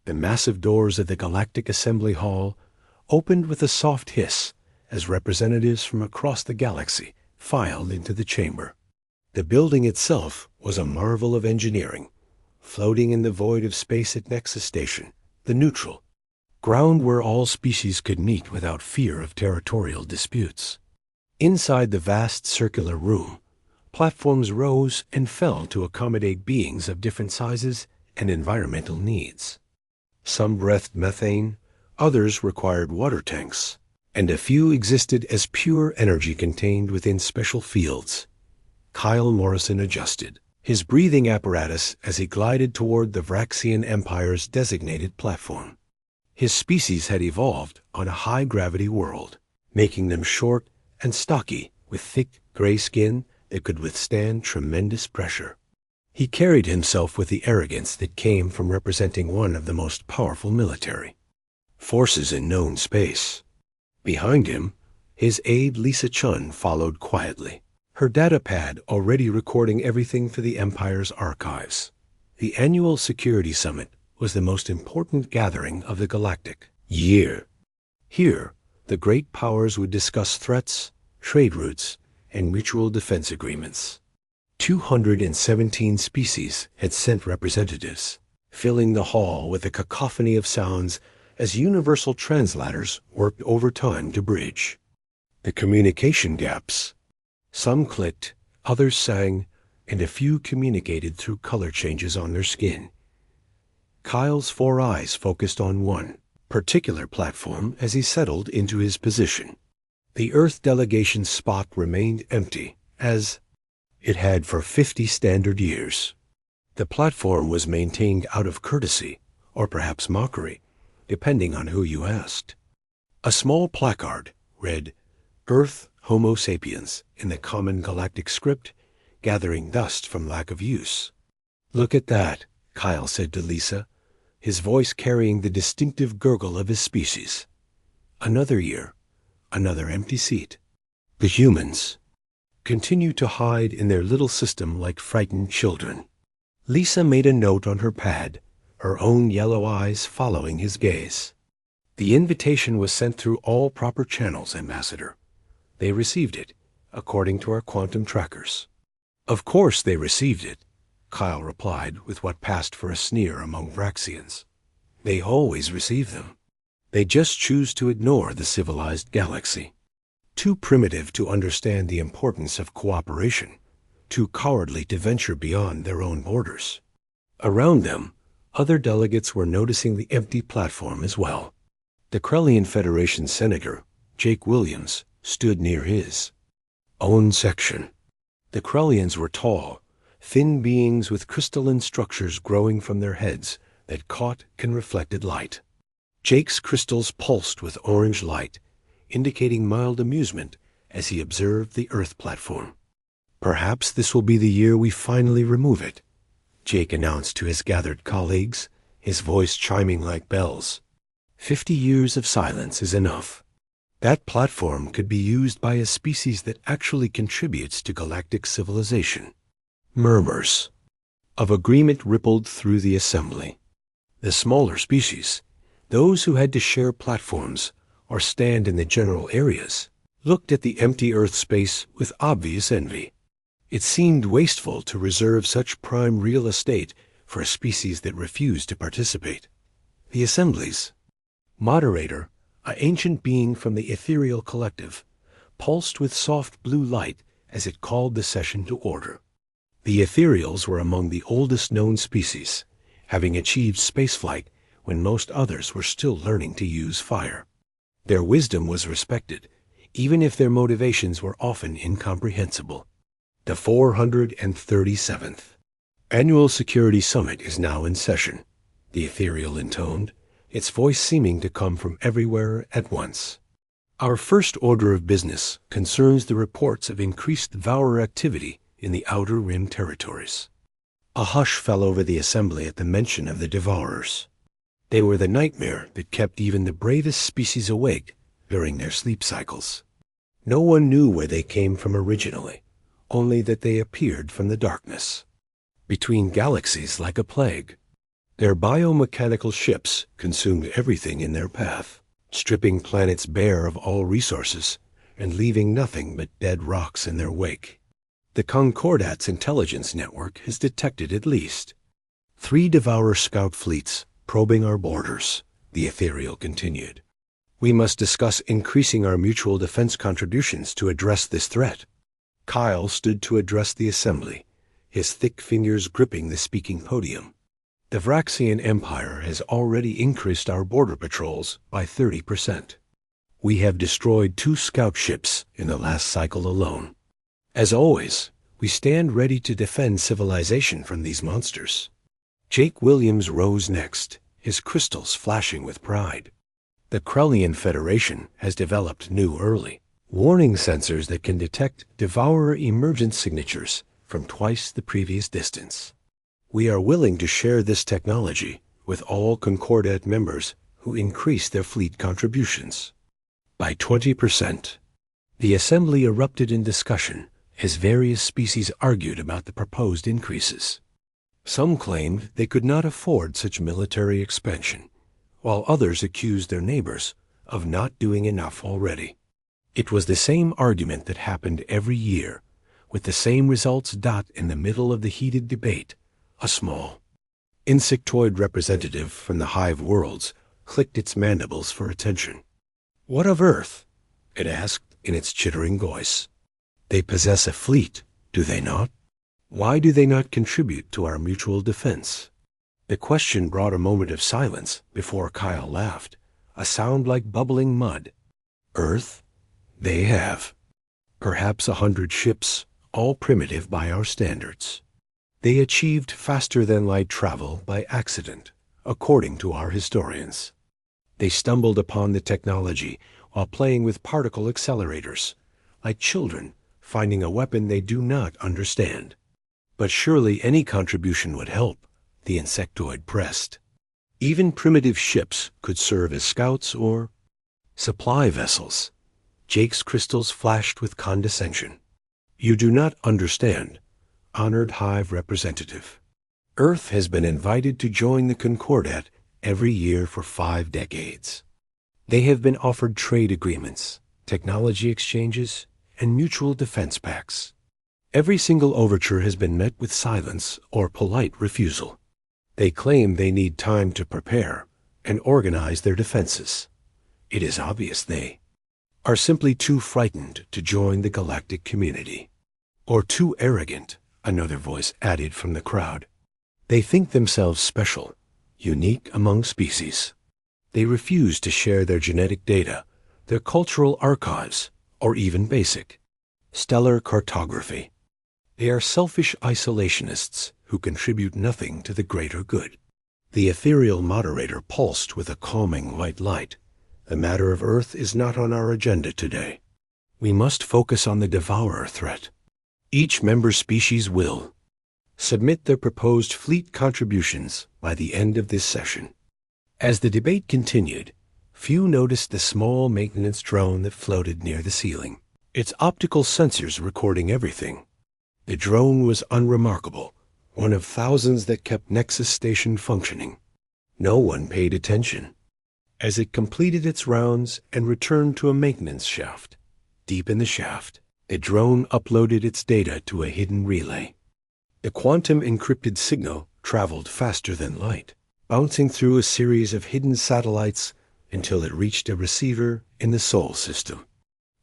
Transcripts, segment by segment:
The massive doors of the Galactic Assembly Hall opened with a soft hiss as representatives from across the galaxy filed into the chamber. The building itself was a marvel of engineering, floating in the void of space at Nexus Station, the neutral, ground where all species could meet without fear of territorial disputes. Inside the vast circular room, platforms rose and fell to accommodate beings of different sizes and environmental needs. Some breathed methane, others required water tanks, and a few existed as pure energy contained within special fields. Kyle Morrison adjusted his breathing apparatus as he glided toward the Vraxian Empire's designated platform. His species had evolved on a high-gravity world, making them short and stocky with thick gray skin that could withstand tremendous pressure. He carried himself with the arrogance that came from representing one of the most powerful military forces in known space. Behind him, his aide Lisa Chun followed quietly, her datapad already recording everything for the Empire's archives. The annual Security Summit was the most important gathering of the galactic year. Here, the great powers would discuss threats, trade routes, and mutual defense agreements. 217 species had sent representatives, filling the hall with a cacophony of sounds as universal translators worked overtime to bridge the communication gaps. Some clicked, others sang, and a few communicated through color changes on their skin. Kyle's 4 eyes focused on one particular platform as he settled into his position. The Earth delegation's spot remained empty, as it had for 50 standard years. The platform was maintained out of courtesy, or perhaps mockery, depending on who you asked. A small placard read, "Earth Homo sapiens," in the common galactic script, gathering dust from lack of use. "Look at that," Kyle said to Lisa, his voice carrying the distinctive gurgle of his species. Another year, another empty seat. The humans continue to hide in their little system like frightened children. Lisa made a note on her pad, her own yellow eyes following his gaze. The invitation was sent through all proper channels, Ambassador. They received it, according to our quantum trackers. Of course they received it, Kyle replied with what passed for a sneer among Vraxians. They always receive them. They just choose to ignore the civilized galaxy. Too primitive to understand the importance of cooperation, too cowardly to venture beyond their own borders. Around them, other delegates were noticing the empty platform as well. The Krellian Federation Senator, Jake Williams, stood near his own section. The Krellians were tall, thin beings with crystalline structures growing from their heads that caught and reflected light. Jake's crystals pulsed with orange light, indicating mild amusement as he observed the Earth platform. "Perhaps this will be the year we finally remove it," Jake announced to his gathered colleagues, his voice chiming like bells. 50 years of silence is enough. That platform could be used by a species that actually contributes to galactic civilization. Murmurs of agreement rippled through the assembly. The smaller species, those who had to share platforms or stand in the general areas, looked at the empty Earth space with obvious envy. It seemed wasteful to reserve such prime real estate for a species that refused to participate. The assemblies moderator, an ancient being from the ethereal collective, pulsed with soft blue light as it called the session to order. The ethereals were among the oldest known species, having achieved spaceflight when most others were still learning to use fire. Their wisdom was respected, even if their motivations were often incomprehensible. The 437th Annual Security Summit is now in session, the ethereal intoned, its voice seeming to come from everywhere at once. Our first order of business concerns the reports of increased Devourer activity in the Outer Rim territories. A hush fell over the assembly at the mention of the Devourers. They were the nightmare that kept even the bravest species awake during their sleep cycles. No one knew where they came from originally, only that they appeared from the darkness, between galaxies like a plague. Their biomechanical ships consumed everything in their path, stripping planets bare of all resources and leaving nothing but dead rocks in their wake. The Concordat's intelligence network has detected at least 3 Devourer scout fleets probing our borders, the ethereal continued. We must discuss increasing our mutual defense contributions to address this threat. Kyle stood to address the assembly, his thick fingers gripping the speaking podium. The Vraxian Empire has already increased our border patrols by 30%. We have destroyed 2 scout ships in the last cycle alone. As always, we stand ready to defend civilization from these monsters. Jake Williams rose next, his crystals flashing with pride. The Krellian Federation has developed new early warning sensors that can detect Devourer emergence signatures from twice the previous distance. We are willing to share this technology with all Concordat members who increase their fleet contributions by 20%. The assembly erupted in discussion as various species argued about the proposed increases. Some claimed they could not afford such military expansion, while others accused their neighbors of not doing enough already. It was the same argument that happened every year, with the same results. In the middle of the heated debate, a small, insectoid representative from the hive worlds clicked its mandibles for attention. "What of Earth?" it asked in its chittering voice. "They possess a fleet, do they not? Why do they not contribute to our mutual defense?" The question brought a moment of silence before Kyle laughed, a sound like bubbling mud. "Earth? They have. Perhaps 100 ships, all primitive by our standards. They achieved faster-than-light travel by accident, according to our historians. They stumbled upon the technology while playing with particle accelerators, like children finding a weapon they do not understand. But surely any contribution would help," the insectoid pressed. "Even primitive ships could serve as scouts or supply vessels." Jake's crystals flashed with condescension. "You do not understand, honored hive representative. Earth has been invited to join the Concordat every year for 5 decades. They have been offered trade agreements, technology exchanges, and mutual defense pacts. Every single overture has been met with silence or polite refusal. They claim they need time to prepare and organize their defenses. It is obvious they are simply too frightened to join the galactic community. Or too arrogant," another voice added from the crowd. "They think themselves special, unique among species. They refuse to share their genetic data, their cultural archives, or even basic stellar cartography. They are selfish isolationists who contribute nothing to the greater good." The ethereal moderator pulsed with a calming white light. "The matter of Earth is not on our agenda today. We must focus on the Devourer threat. Each member species will submit their proposed fleet contributions by the end of this session." As the debate continued, few noticed the small maintenance drone that floated near the ceiling, its optical sensors recording everything. The drone was unremarkable, one of thousands that kept Nexus Station functioning. No one paid attention. As it completed its rounds and returned to a maintenance shaft, deep in the shaft, the drone uploaded its data to a hidden relay. The quantum encrypted signal traveled faster than light, bouncing through a series of hidden satellites until it reached a receiver in the Sol system.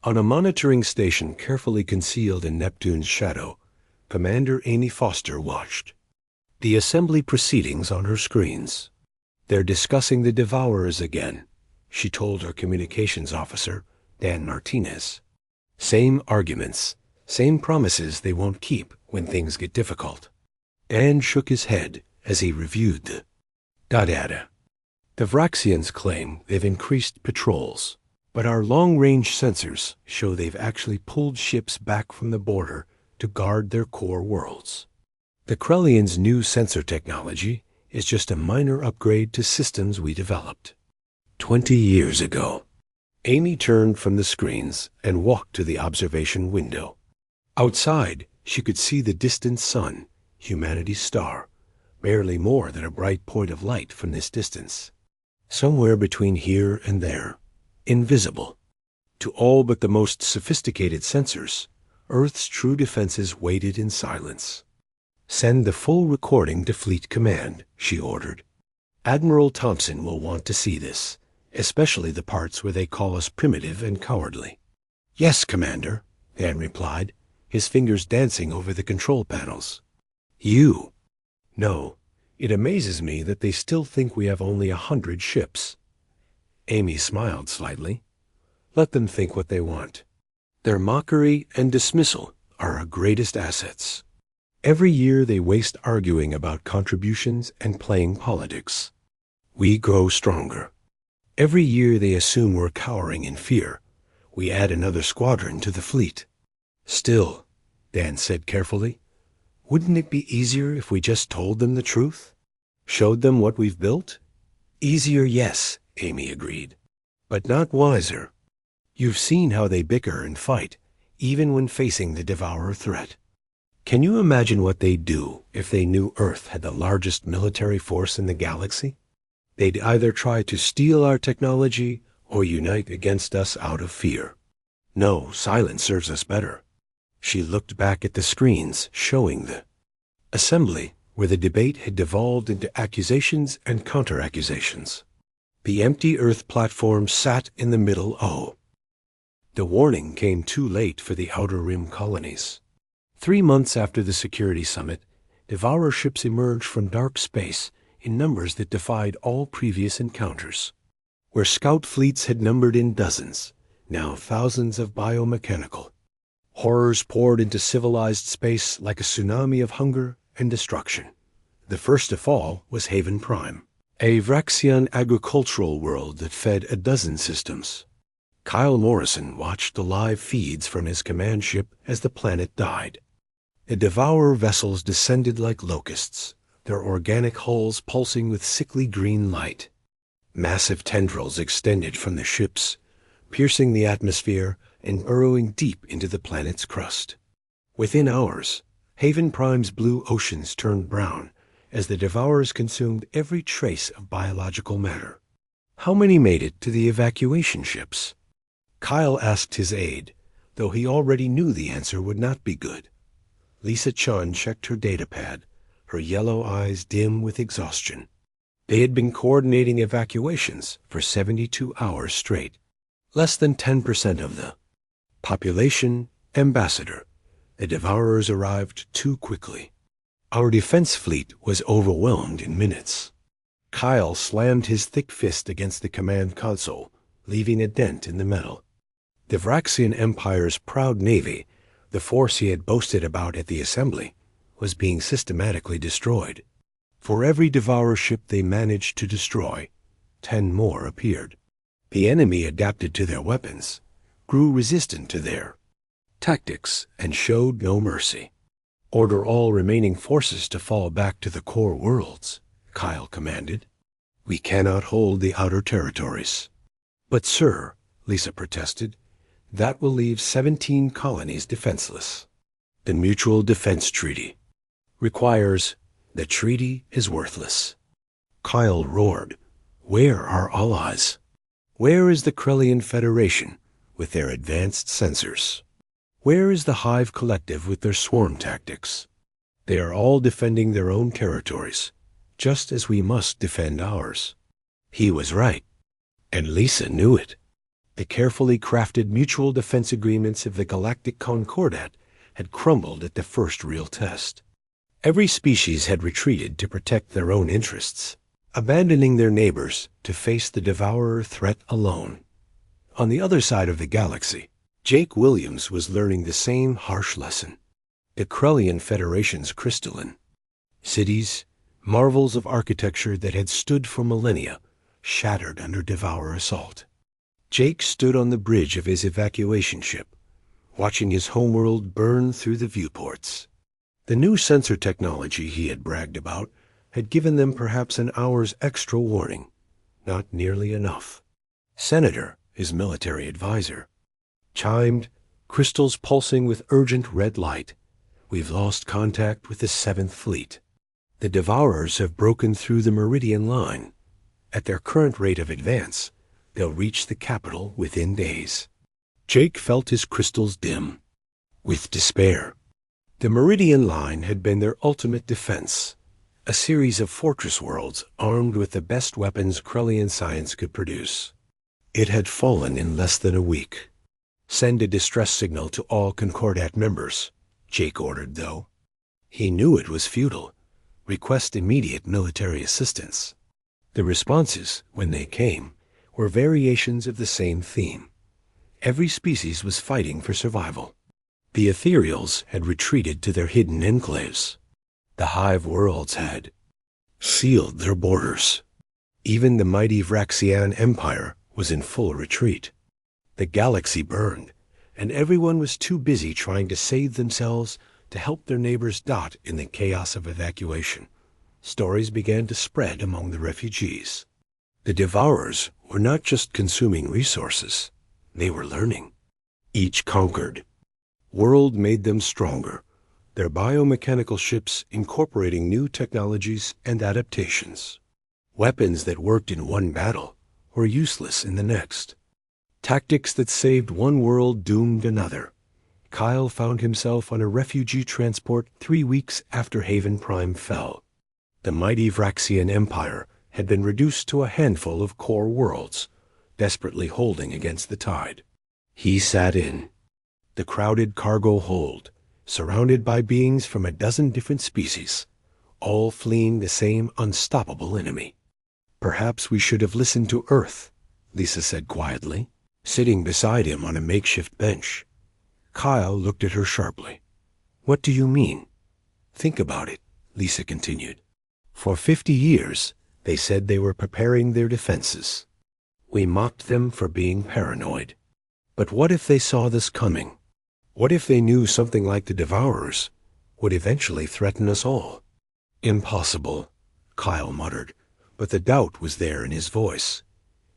On a monitoring station carefully concealed in Neptune's shadow, Commander Amy Foster watched the assembly proceedings on her screens. "They're discussing the Devourers again," she told her communications officer, Dan Martinez. "Same arguments, same promises they won't keep when things get difficult." Dan shook his head as he reviewed the data. "The Vraxians claim they've increased patrols, but our long-range sensors show they've actually pulled ships back from the border to guard their core worlds. The Krellians' new sensor technology is just a minor upgrade to systems we developed 20 years ago." Amy turned from the screens and walked to the observation window. Outside, she could see the distant sun, humanity's star, barely more than a bright point of light from this distance. Somewhere between here and there, invisible. To all but the most sophisticated sensors, Earth's true defenses waited in silence. "Send the full recording to Fleet Command," she ordered. "Admiral Thompson will want to see this, especially the parts where they call us primitive and cowardly." "Yes, Commander," Dan replied, his fingers dancing over the control panels. "You." "No, it amazes me that they still think we have only 100 ships." Amy smiled slightly. "Let them think what they want. Their mockery and dismissal are our greatest assets. Every year they waste arguing about contributions and playing politics. We grow stronger. Every year they assume we're cowering in fear. We add another squadron to the fleet. Still," Dan said carefully, "wouldn't it be easier if we just told them the truth? Showed them what we've built?" "Easier, yes," Amy agreed, "but not wiser. You've seen how they bicker and fight, even when facing the Devourer threat. Can you imagine what they'd do if they knew Earth had the largest military force in the galaxy? They'd either try to steal our technology or unite against us out of fear. No, silence serves us better." She looked back at the screens showing the assembly, where the debate had devolved into accusations and counter-accusations. The empty Earth platform sat in the middle O. The warning came too late for the Outer Rim colonies. 3 months after the Security Summit, Devourer ships emerged from dark space in numbers that defied all previous encounters. Where scout fleets had numbered in dozens, now thousands of biomechanical. Horrors poured into civilized space like a tsunami of hunger and destruction. The first to fall was Haven Prime, a Vraxian agricultural world that fed a dozen systems. Kyle Morrison watched the live feeds from his command ship as the planet died. The Devourer vessels descended like locusts, their organic hulls pulsing with sickly green light. Massive tendrils extended from the ships, piercing the atmosphere and burrowing deep into the planet's crust. Within hours, Haven Prime's blue oceans turned brown as the Devourers consumed every trace of biological matter. How many made it to the evacuation ships? Kyle asked his aide, though he already knew the answer would not be good. Lisa Chun checked her datapad, her yellow eyes dim with exhaustion. They had been coordinating evacuations for 72 hours straight. Less than 10% of the population ambassador. The Devourers arrived too quickly. Our defense fleet was overwhelmed in minutes. Kyle slammed his thick fist against the command console, leaving a dent in the metal. The Vraxian Empire's proud navy, the force he had boasted about at the assembly, was being systematically destroyed. For every Devourer ship they managed to destroy, 10 more appeared. The enemy adapted to their weapons, grew resistant to their tactics, and showed no mercy. "Order all remaining forces to fall back to the core worlds," Kyle commanded. "We cannot hold the outer territories." "But, sir," Lisa protested, "that will leave 17 colonies defenseless. The Mutual Defense Treaty requires the treaty is worthless." Kyle roared. "Where are allies? Where is the Krellian Federation with their advanced sensors? Where is the Hive Collective with their swarm tactics? They are all defending their own territories, just as we must defend ours." He was right, and Lisa knew it. The carefully crafted mutual defense agreements of the Galactic Concordat had crumbled at the first real test. Every species had retreated to protect their own interests, abandoning their neighbors to face the Devourer threat alone. On the other side of the galaxy, Jake Williams was learning the same harsh lesson. The Krellian Federation's crystalline cities, marvels of architecture that had stood for millennia, shattered under Devourer assault. Jake stood on the bridge of his evacuation ship, watching his homeworld burn through the viewports. The new sensor technology he had bragged about had given them perhaps an hour's extra warning. Not nearly enough. Senator, his military advisor, chimed, crystals pulsing with urgent red light. "We've lost contact with the 7th Fleet." The Devourers have broken through the Meridian line. At their current rate of advance, they'll reach the capital within days. Jake felt his crystals dim with despair. The Meridian line had been their ultimate defense, a series of fortress worlds armed with the best weapons Krellian science could produce. It had fallen in less than a week. Send a distress signal to all Concordat members, Jake ordered, though. He knew it was futile. Request immediate military assistance. The responses, when they came, were variations of the same theme. Every species was fighting for survival. The ethereals had retreated to their hidden enclaves. The hive worlds had sealed their borders. Even the mighty Vraxian Empire was in full retreat. The galaxy burned, and everyone was too busy trying to save themselves to help their neighbors dot in the chaos of evacuation. Stories began to spread among the refugees. The Devourers were not just consuming resources, they were learning. Each conquered world made them stronger, their biomechanical ships incorporating new technologies and adaptations. Weapons that worked in one battle were useless in the next. Tactics that saved one world doomed another. Kyle found himself on a refugee transport 3 weeks after Haven Prime fell. The mighty Vraxian Empire had been reduced to a handful of core worlds, desperately holding against the tide. He sat in the crowded cargo hold, surrounded by beings from a dozen different species, all fleeing the same unstoppable enemy. Perhaps we should have listened to Earth, Lisa said quietly, sitting beside him on a makeshift bench. Kyle looked at her sharply. What do you mean? Think about it, Lisa continued. For 50 years, they said they were preparing their defenses. We mocked them for being paranoid. But what if they saw this coming? What if they knew something like the Devourers would eventually threaten us all? Impossible, Kyle muttered, but the doubt was there in his voice.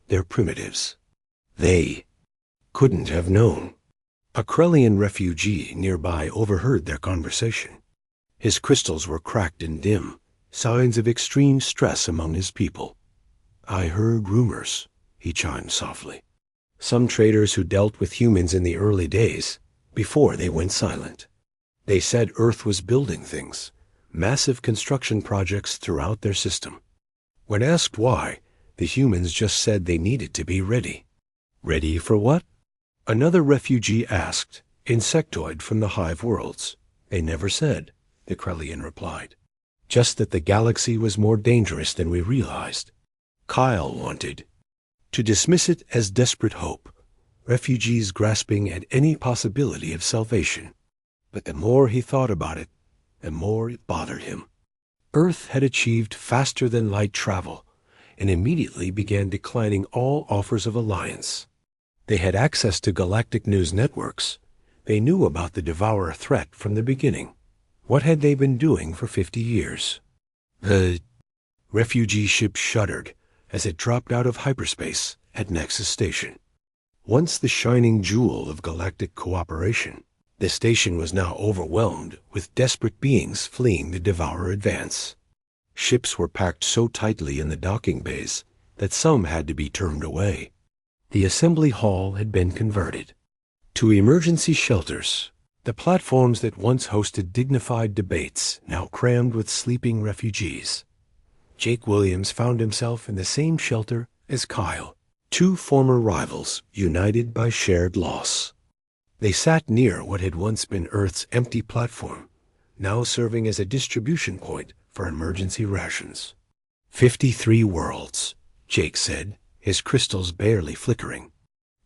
They're primitives. They couldn't have known. A Krellian refugee nearby overheard their conversation. His crystals were cracked and dim, signs of extreme stress among his people. I heard rumors, he chimed softly. Some traders who dealt with humans in the early days, before they went silent. They said Earth was building things, massive construction projects throughout their system. When asked why, the humans just said they needed to be ready. Ready for what? Another refugee asked, insectoid from the hive worlds. They never said, the Krellian replied. Just that the galaxy was more dangerous than we realized. Kyle wanted to dismiss it as desperate hope, refugees grasping at any possibility of salvation. But the more he thought about it, the more it bothered him. Earth had achieved faster-than-light travel and immediately began declining all offers of alliance. They had access to galactic news networks. They knew about the Devourer threat from the beginning. What had they been doing for 50 years? The refugee ship shuddered as it dropped out of hyperspace at Nexus Station. Once the shining jewel of galactic cooperation, the station was now overwhelmed with desperate beings fleeing the Devourer advance. Ships were packed so tightly in the docking bays that some had to be turned away. The assembly hall had been converted to emergency shelters, the platforms that once hosted dignified debates now crammed with sleeping refugees. Jake Williams found himself in the same shelter as Kyle, two former rivals united by shared loss. They sat near what had once been Earth's empty platform, now serving as a distribution point for emergency rations. 53 worlds, Jake said, his crystals barely flickering.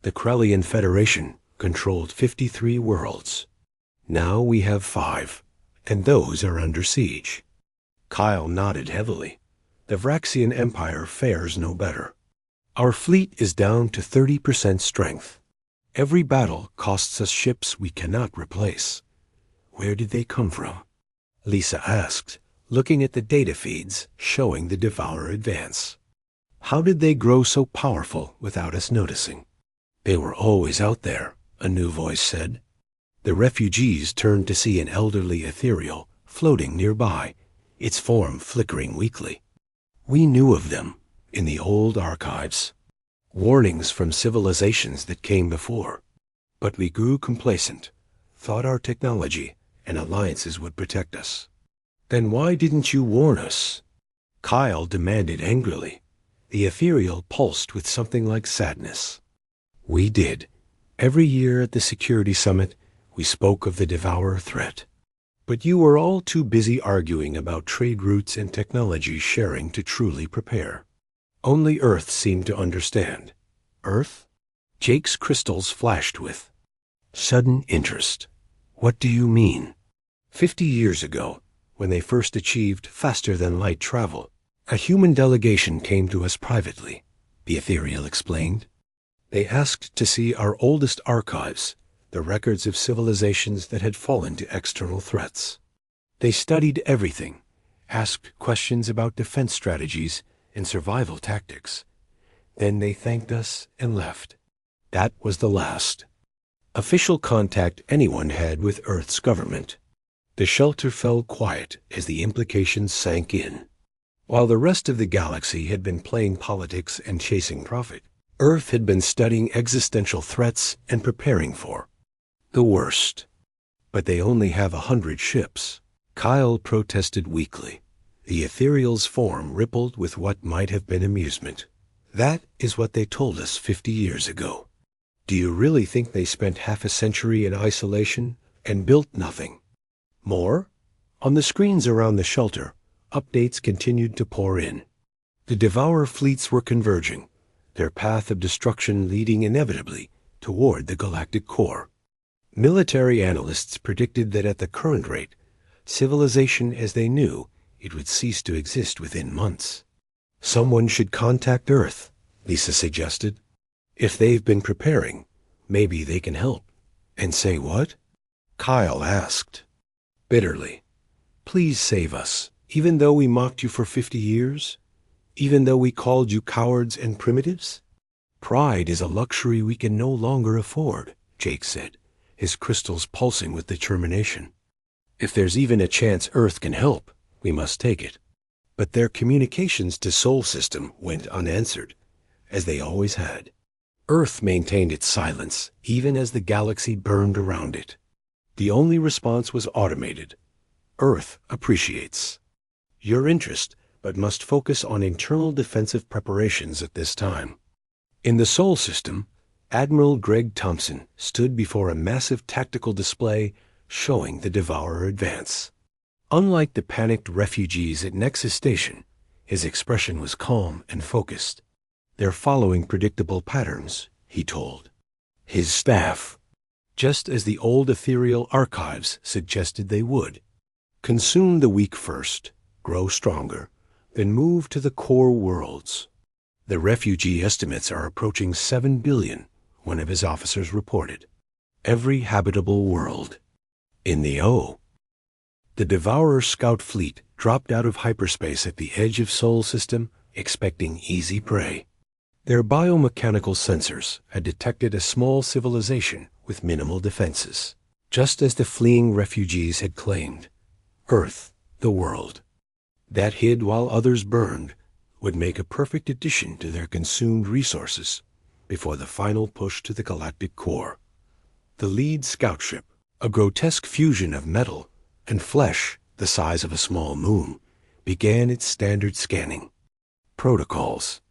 The Krellian Federation controlled 53 worlds. Now we have 5, and those are under siege. Kyle nodded heavily. The Vraxian Empire fares no better. Our fleet is down to 30% strength. Every battle costs us ships we cannot replace. Where did they come from? Lisa asked, looking at the data feeds showing the Devourer advance. How did they grow so powerful without us noticing? They were always out there, a new voice said. The refugees turned to see an elderly ethereal floating nearby, its form flickering weakly. We knew of them in the old archives, warnings from civilizations that came before. But we grew complacent, thought our technology and alliances would protect us. Then why didn't you warn us? Kyle demanded angrily. The ethereal pulsed with something like sadness. We did. Every year at the Security Summit, we spoke of the Devourer threat. But you were all too busy arguing about trade routes and technology sharing to truly prepare. Only Earth seemed to understand. Earth? Jake's crystals flashed with sudden interest. What do you mean? 50 years ago, when they first achieved faster-than-light travel, a human delegation came to us privately, the ethereal explained. They asked to see our oldest archives, the records of civilizations that had fallen to external threats. They studied everything, asked questions about defense strategies and survival tactics. Then they thanked us and left. That was the last official contact anyone had with Earth's government. The shelter fell quiet as the implications sank in. While the rest of the galaxy had been playing politics and chasing profit, Earth had been studying existential threats and preparing for the worst. But they only have 100 ships. Kyle protested weakly. The ethereal's form rippled with what might have been amusement. That is what they told us 50 years ago. Do you really think they spent half a century in isolation and built nothing? More? On the screens around the shelter, updates continued to pour in. The Devourer fleets were converging, their path of destruction leading inevitably toward the galactic core. Military analysts predicted that at the current rate, civilization as they knew it would cease to exist within months. Someone should contact Earth, Lisa suggested. If they've been preparing, maybe they can help. And say what? Kyle asked, bitterly. Please save us, even though we mocked you for 50 years? Even though we called you cowards and primitives? Pride is a luxury we can no longer afford, Jake said, his crystals pulsing with determination. If there's even a chance Earth can help, we must take it. But their communications to Sol System went unanswered, as they always had. Earth maintained its silence, even as the galaxy burned around it. The only response was automated. Earth appreciates your interest, but must focus on internal defensive preparations at this time. In the Sol System, Admiral Greg Thompson stood before a massive tactical display showing the Devourer advance. Unlike the panicked refugees at Nexus Station, his expression was calm and focused. They're following predictable patterns, he told his staff, just as the old ethereal archives suggested they would. Consume the weak first, grow stronger, then move to the core worlds. The refugee estimates are approaching 7 billion, one of his officers reported. Every habitable world. In the O. The Devourer scout fleet dropped out of hyperspace at the edge of Sol System, expecting easy prey. Their biomechanical sensors had detected a small civilization with minimal defenses, just as the fleeing refugees had claimed. Earth, the world. That hid while others burned, would make a perfect addition to their consumed resources before the final push to the galactic core. The lead scout ship, a grotesque fusion of metal and flesh the size of a small moon, began its standard scanning. Protocols.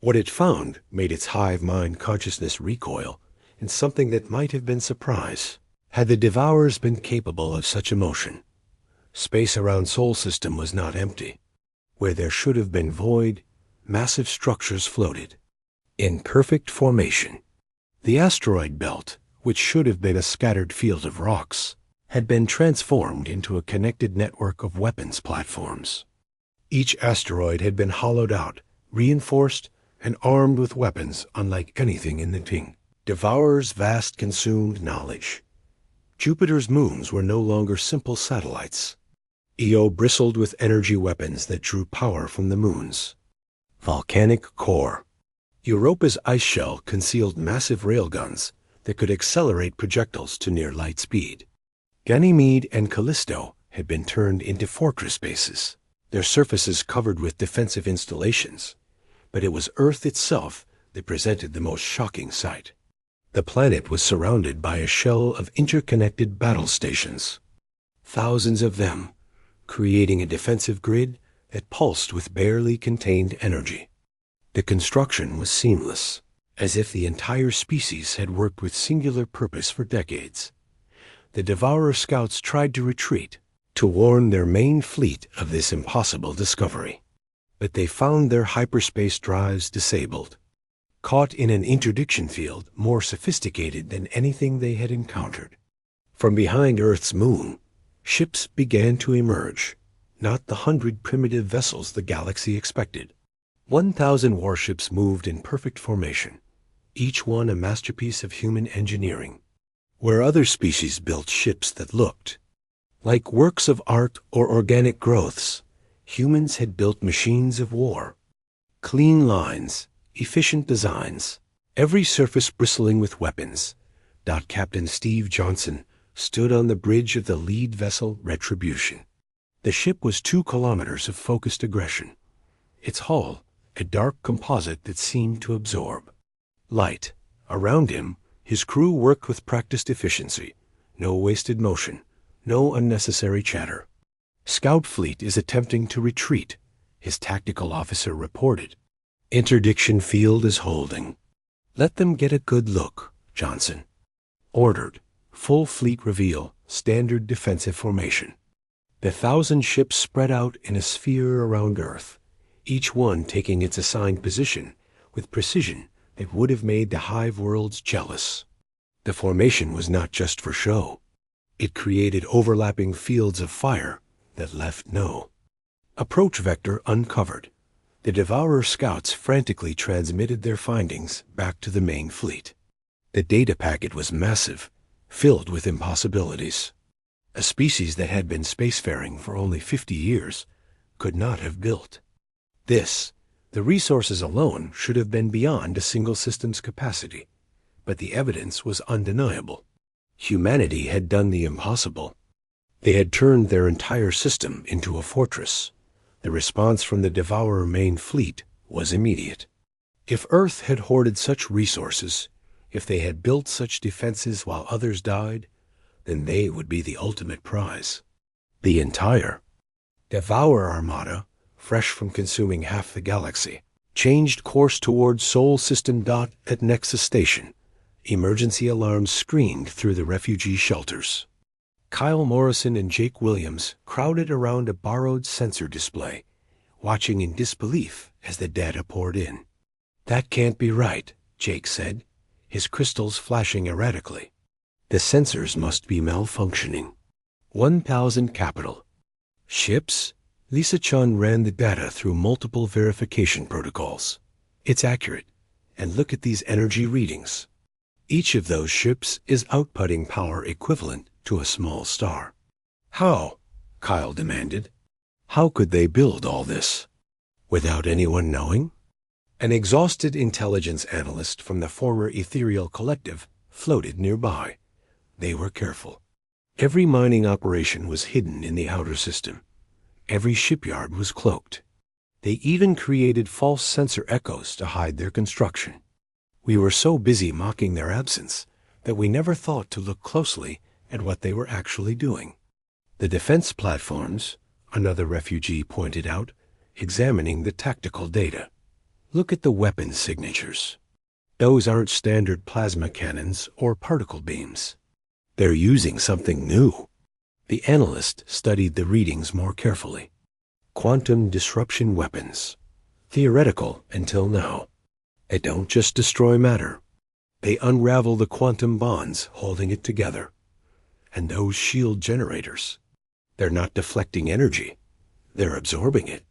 What it found made its hive mind consciousness recoil in something that might have been surprise. Had the Devourers been capable of such emotion? Space around Sol System was not empty. Where there should have been void, massive structures floated, in perfect formation. The asteroid belt, which should have been a scattered field of rocks, had been transformed into a connected network of weapons platforms. Each asteroid had been hollowed out, reinforced, and armed with weapons unlike anything in the Ting. Devourer's vast consumed knowledge. Jupiter's moons were no longer simple satellites. Io bristled with energy weapons that drew power from the moons. Volcanic core. Europa's ice shell concealed massive railguns that could accelerate projectiles to near light speed. Ganymede and Callisto had been turned into fortress bases. their surfaces covered with defensive installations. But it was Earth itself that presented the most shocking sight. The planet was surrounded by a shell of interconnected battle stations, thousands of them, creating a defensive grid that pulsed with barely contained energy. The construction was seamless, as if the entire species had worked with singular purpose for decades. The Devourer scouts tried to retreat, to warn their main fleet of this impossible discovery. But they found their hyperspace drives disabled, caught in an interdiction field more sophisticated than anything they had encountered. From behind Earth's moon, ships began to emerge, not the 100 primitive vessels the galaxy expected. 1,000 warships moved in perfect formation, each one a masterpiece of human engineering. Where other species built ships that looked like works of art or organic growths, humans had built machines of war. Clean lines, efficient designs, every surface bristling with weapons. Captain Steve Johnson stood on the bridge of the lead vessel Retribution. The ship was 2 kilometers of focused aggression, its hull a dark composite that seemed to absorb light. Around him, his crew worked with practiced efficiency, no wasted motion, no unnecessary chatter. "Scout fleet is attempting to retreat," his tactical officer reported. "Interdiction field is holding." "Let them get a good look," Johnson ordered. Full fleet reveal, standard defensive formation. The 1,000 ships spread out in a sphere around Earth, each one taking its assigned position with precision that would have made the hive worlds jealous. The formation was not just for show. It created overlapping fields of fire that left no approach vector uncovered. The Devourer scouts frantically transmitted their findings back to the main fleet. The data packet was massive, filled with impossibilities. A species that had been spacefaring for only 50 years could not have built this. The resources alone should have been beyond a single system's capacity, but the evidence was undeniable. Humanity had done the impossible. They had turned their entire system into a fortress. The response from the Devourer main fleet was immediate. If Earth had hoarded such resources, if they had built such defenses while others died, then they would be the ultimate prize. The entire Devourer armada, fresh from consuming half the galaxy, changed course towards Sol System. At Nexus Station, emergency alarms screamed through the refugee shelters. Kyle Morrison and Jake Williams crowded around a borrowed sensor display, watching in disbelief as the data poured in. "That can't be right," Jake said, his crystals flashing erratically. "The sensors must be malfunctioning." 1,000 capital ships. Lisa Chun ran the data through multiple verification protocols. "It's accurate. And look at these energy readings. Each of those ships is outputting power equivalent to a small star." "How?" Kyle demanded. "How could they build all this without anyone knowing?" An exhausted intelligence analyst from the former Ethereal Collective floated nearby. They were careful. Every mining operation was hidden in the outer system. Every shipyard was cloaked. They even created false sensor echoes to hide their construction. "We were so busy mocking their absence that we never thought to look closely at what they were actually doing." "The defense platforms," another refugee pointed out, examining the tactical data. "Look at the weapon signatures. Those aren't standard plasma cannons or particle beams. They're using something new." The analyst studied the readings more carefully. "Quantum disruption weapons. Theoretical until now. They don't just destroy matter. They unravel the quantum bonds holding it together. And those shield generators, they're not deflecting energy. They're absorbing it."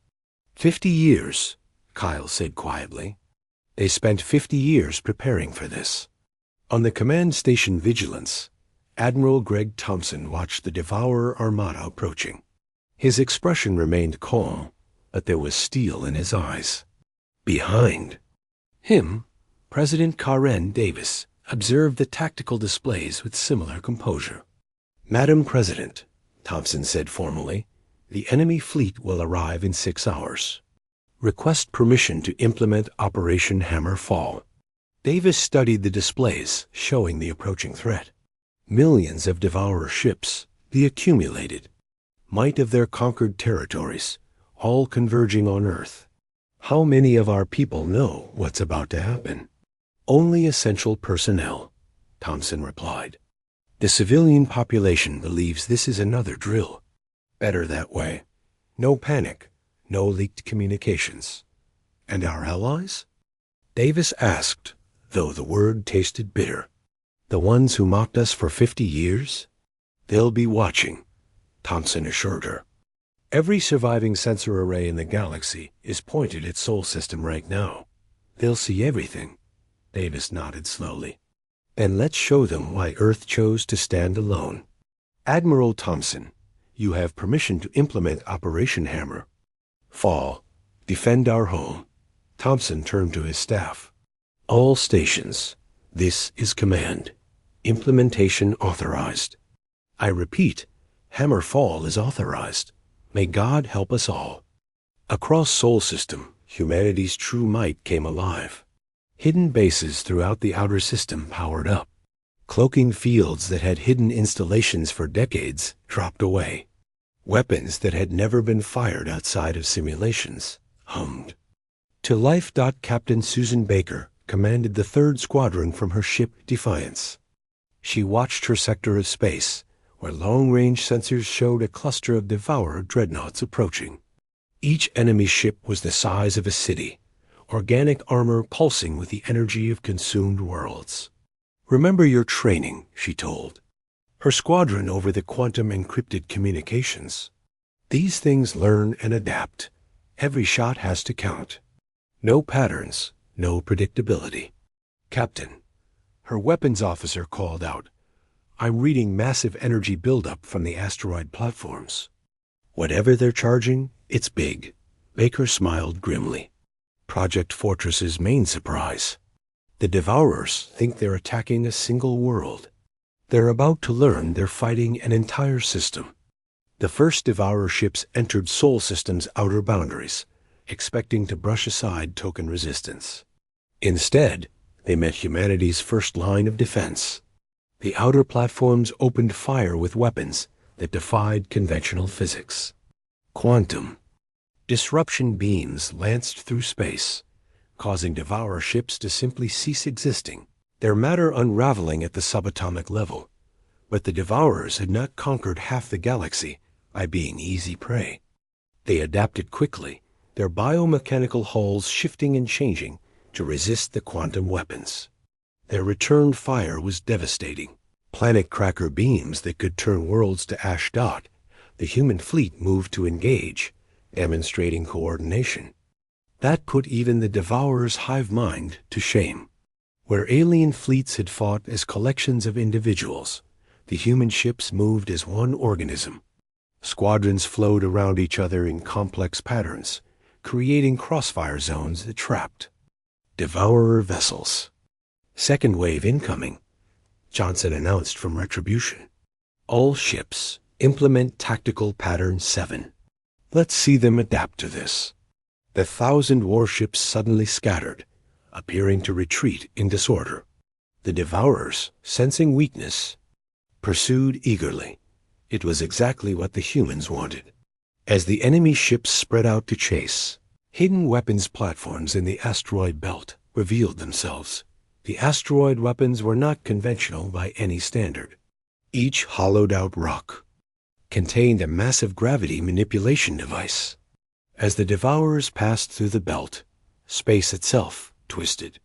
50 years, Kyle said quietly. "They spent 50 years preparing for this." On the command station Vigilance, Admiral Greg Thompson watched the Devourer armada approaching. His expression remained calm, but there was steel in his eyes. Behind him, President Karen Davis observed the tactical displays with similar composure. "Madam President," Thompson said formally, The enemy fleet will arrive in 6 hours. Request permission to implement Operation Hammerfall. Davis studied the displays showing the approaching threat. Millions of Devourer ships, the accumulated, might of their conquered territories, all converging on Earth. How many of our people know what's about to happen? Only essential personnel, Thompson replied. The civilian population believes this is another drill. Better that way. No panic, no leaked communications. And our allies? Davis asked, though the word tasted bitter. The ones who mocked us for 50 years? They'll be watching, Thompson assured her. Every surviving sensor array in the galaxy is pointed at Sol System right now. They'll see everything. Davis nodded slowly. Then let's show them why Earth chose to stand alone. Admiral Thompson, you have permission to implement Operation Hammer. Fall. Defend our home. Thompson turned to his staff. All stations. This is command. Implementation authorized. I repeat, Hammerfall is authorized. May God help us all. Across Sol System, humanity's true might came alive. Hidden bases throughout the outer system powered up. Cloaking fields that had hidden installations for decades dropped away. Weapons that had never been fired outside of simulations hummed. To life. Captain Susan Baker commanded the 3rd Squadron from her ship Defiance. She watched her sector of space, where long-range sensors showed a cluster of Devourer dreadnoughts approaching. Each enemy ship was the size of a city, organic armor pulsing with the energy of consumed worlds. Remember your training, she told her squadron over the quantum-encrypted communications. These things learn and adapt. Every shot has to count. No patterns, no predictability. Captain, her weapons officer called out, I'm reading massive energy buildup from the asteroid platforms. Whatever they're charging, it's big. Baker smiled grimly. Project Fortress's main surprise. The Devourers think they're attacking a single world. They're about to learn they're fighting an entire system. The first Devourer ships entered Sol System's outer boundaries, expecting to brush aside token resistance. Instead, they met humanity's first line of defense. The outer platforms opened fire with weapons that defied conventional physics. Quantum. Disruption beams lanced through space, causing Devourer ships to simply cease existing, their matter unraveling at the subatomic level. But the Devourers had not conquered half the galaxy by being easy prey. They adapted quickly, their biomechanical hulls shifting and changing to resist the quantum weapons. Their return fire was devastating. Planet cracker beams that could turn worlds to ash. The human fleet moved to engage, demonstrating coordination. That put even the Devourer's hive mind to shame. Where alien fleets had fought as collections of individuals, the human ships moved as one organism. Squadrons flowed around each other in complex patterns, creating crossfire zones that trapped. Devourer vessels. Second wave incoming, Johnson announced from Retribution. All ships implement Tactical Pattern 7. Let's see them adapt to this. The 1,000 warships suddenly scattered, appearing to retreat in disorder. The Devourers, sensing weakness, pursued eagerly. It was exactly what the humans wanted. As the enemy ships spread out to chase, hidden weapons platforms in the asteroid belt revealed themselves. The asteroid weapons were not conventional by any standard. Each hollowed-out rock contained a massive gravity manipulation device. As the Devourers passed through the belt, space itself twisted.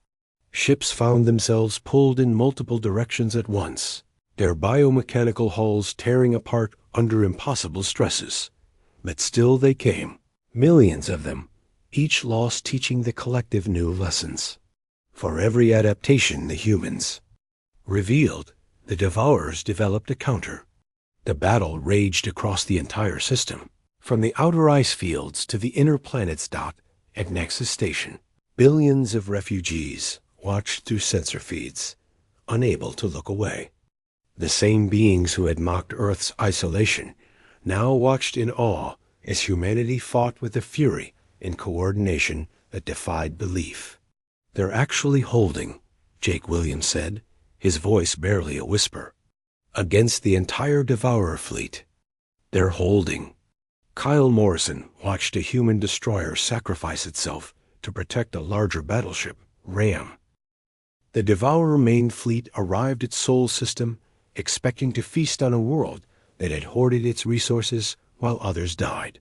Ships found themselves pulled in multiple directions at once, their biomechanical hulls tearing apart under impossible stresses. But still they came, millions of them, each loss teaching the collective new lessons. For every adaptation the humans revealed, the Devourers developed a counter. The battle raged across the entire system, from the outer ice fields to the inner planets. At Nexus Station, billions of refugees watched through sensor feeds, unable to look away. The same beings who had mocked Earth's isolation now watched in awe as humanity fought with a fury and coordination that defied belief. "They're actually holding," Jake Williams said, his voice barely a whisper, "against the entire Devourer fleet. They're holding." Kyle Morrison watched a human destroyer sacrifice itself to protect a larger battleship, Ram. The Devourer main fleet arrived at Sol System, expecting to feast on a world that had hoarded its resources while others died.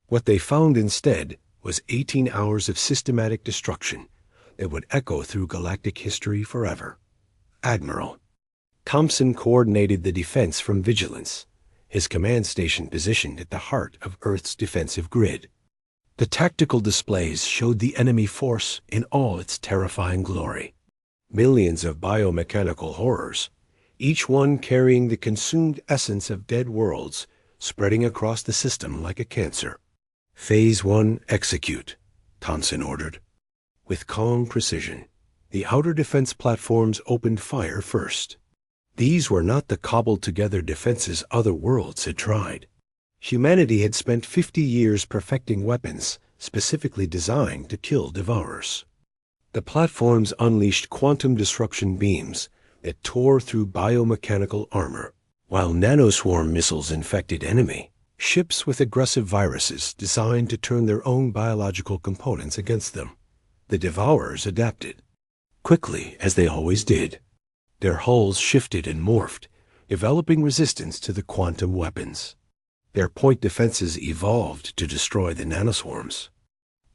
What they found instead was 18 hours of systematic destruction that would echo through galactic history forever. Admiral Thompson coordinated the defense from Vigilance, his command station positioned at the heart of Earth's defensive grid. The tactical displays showed the enemy force in all its terrifying glory. Millions of biomechanical horrors, each one carrying the consumed essence of dead worlds, spreading across the system like a cancer. "Phase 1, execute," Thompson ordered. With calm precision, the outer defense platforms opened fire first. These were not the cobbled-together defenses other worlds had tried. Humanity had spent 50 years perfecting weapons specifically designed to kill Devourers. The platforms unleashed quantum disruption beams that tore through biomechanical armor, while nanoswarm missiles infected enemy ships with aggressive viruses designed to turn their own biological components against them. The Devourers adapted, quickly as they always did. Their hulls shifted and morphed, developing resistance to the quantum weapons. Their point defenses evolved to destroy the nanoswarms.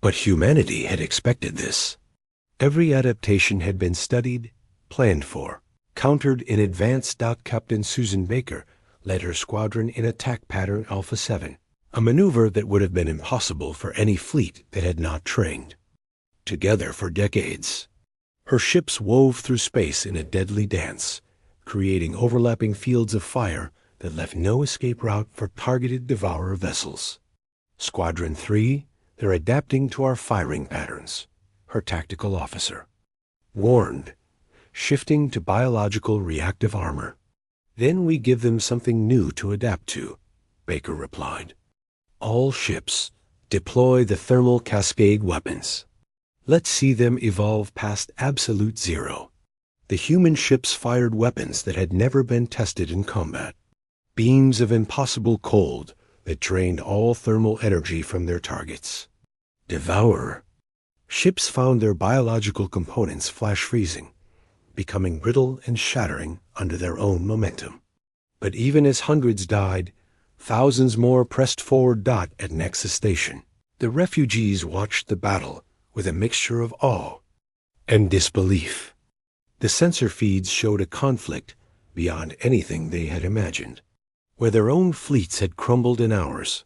But humanity had expected this. Every adaptation had been studied, planned for, countered in advance. Captain Susan Baker led her squadron in attack pattern Alpha 7, a maneuver that would have been impossible for any fleet that had not trained. Together for decades, her ships wove through space in a deadly dance, creating overlapping fields of fire that left no escape route for targeted Devourer vessels. Squadron 3, they're adapting to our firing patterns, her tactical officer warned, shifting to biological reactive armor. "Then we give them something new to adapt to," Baker replied. "All ships, deploy the thermal cascade weapons. Let's see them evolve past absolute zero." The human ships fired weapons that had never been tested in combat. Beams of impossible cold that drained all thermal energy from their targets. Devourer. Ships found their biological components flash freezing, becoming brittle and shattering under their own momentum. But even as hundreds died, thousands more pressed forward. At Nexus Station, the refugees watched the battle with a mixture of awe and disbelief. The sensor feeds showed a conflict beyond anything they had imagined. Where their own fleets had crumbled in hours,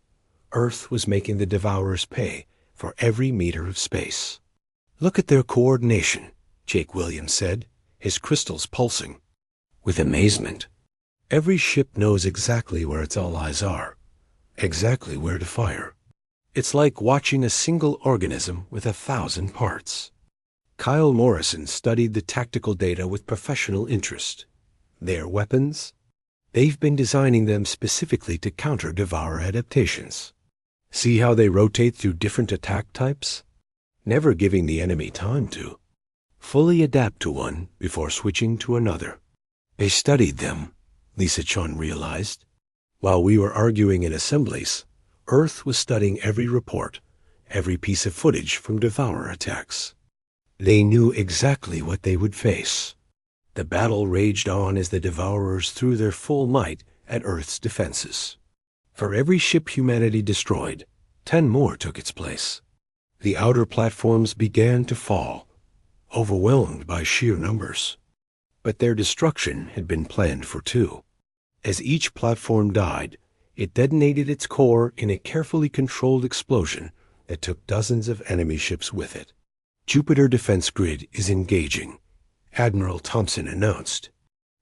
Earth was making the Devourers pay for every meter of space. "Look at their coordination," Jake Williams said, his crystals pulsing with amazement. "Every ship knows exactly where its allies are, exactly where to fire. It's like watching a single organism with 1,000 parts." Kyle Morrison studied the tactical data with professional interest. Their weapons? They've been designing them specifically to counter Devourer adaptations. See how they rotate through different attack types? Never giving the enemy time to fully adapt to one before switching to another. They studied them, Lisa Chun realized. While we were arguing in assemblies, Earth was studying every report, every piece of footage from Devourer attacks. They knew exactly what they would face. The battle raged on as the Devourers threw their full might at Earth's defenses. For every ship humanity destroyed, 10 more took its place. The outer platforms began to fall, overwhelmed by sheer numbers. But their destruction had been planned for too. As each platform died, it detonated its core in a carefully controlled explosion that took dozens of enemy ships with it. "Jupiter Defense Grid is engaging," Admiral Thompson announced.